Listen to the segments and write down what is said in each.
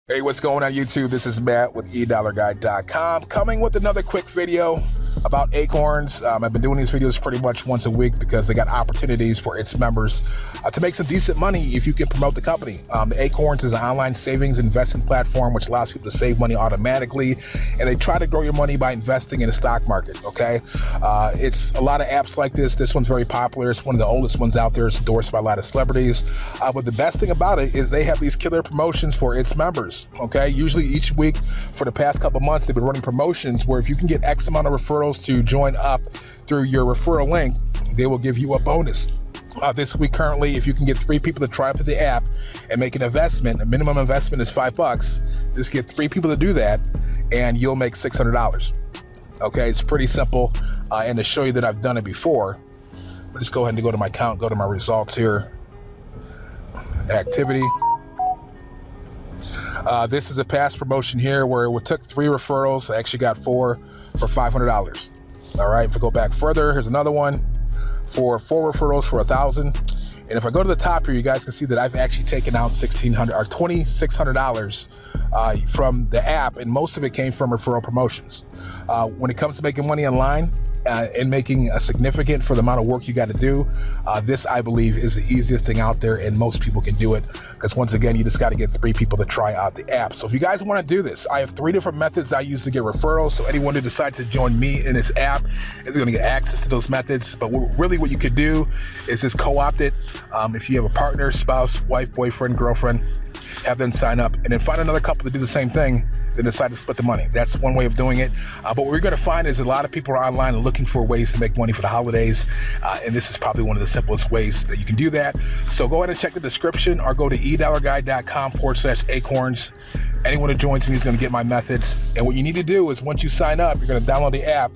Hey, what's going on YouTube? This is Matt with eDollarGuy.com coming with another quick video about Acorns. I've been doing these videos pretty much once a week because they got opportunities for its members to make some decent money if you can promote the company. Acorns is an online savings investment platform which allows people to save money automatically, and they try to grow your money by investing in the stock market, okay? It's a lot of apps like this. This one's very popular. It's one of the oldest ones out there. It's endorsed by a lot of celebrities. But the best thing about it is they have these killer promotions for its members, okay? Usually each week for the past couple months, they've been running promotions where if you can get X amount of referrals to join up through your referral link, they will give you a bonus. This week currently, if you can get 3 people to try out the app and make an investment, a minimum investment is $5. Just get 3 people to do that and you'll make $600. Okay, it's pretty simple. And to show you that I've done it before, I'll just go ahead and go to my account, go to my results here, activity. This is a past promotion here where it took 3 referrals. I actually got 4 for $500. All right, if we go back further, here's another one for 4 referrals for $1,000. And if I go to the top here, you guys can see that I've actually taken out $2,600 from the app, and most of it came from referral promotions. When it comes to making money online and making a significant for the amount of work you got to do, this I believe is the easiest thing out there, and most people can do it because once again, you just got to get 3 people to try out the app. So if you guys want to do this, I have 3 different methods I use to get referrals. So anyone who decides to join me in this app is going to get access to those methods. But really what you could do is just co-opt it. If you have a partner, spouse, wife, boyfriend, girlfriend, have them sign up and then find another couple to do the same thing, then decide to split the money. That's one way of doing it. But what we're going to find is a lot of people are online looking for ways to make money for the holidays. And this is probably one of the simplest ways that you can do that. So go ahead and check the description or go to eDollarGuy.com/acorns. Anyone who joins me is going to get my methods. And what you need to do is once you sign up, you're going to download the app,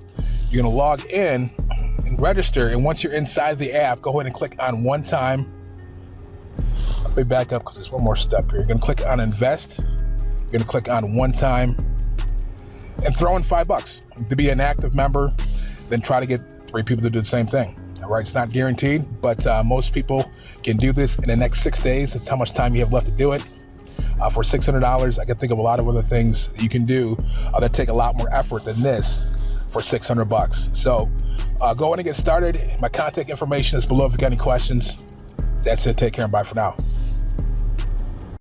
you're going to log in and register. And once you're inside the app, go ahead and click on one time. Let me back up because there's one more step here. You're going to click on invest. You're going to click on one time and throw in $5 to be an active member. Then try to get 3 people to do the same thing. All right, it's not guaranteed, but most people can do this in the next 6 days. That's how much time you have left to do it. For $600, I can think of a lot of other things that you can do that take a lot more effort than this for $600. So go ahead and get started. My contact information is below if you got any questions. That's it. Take care and bye for now.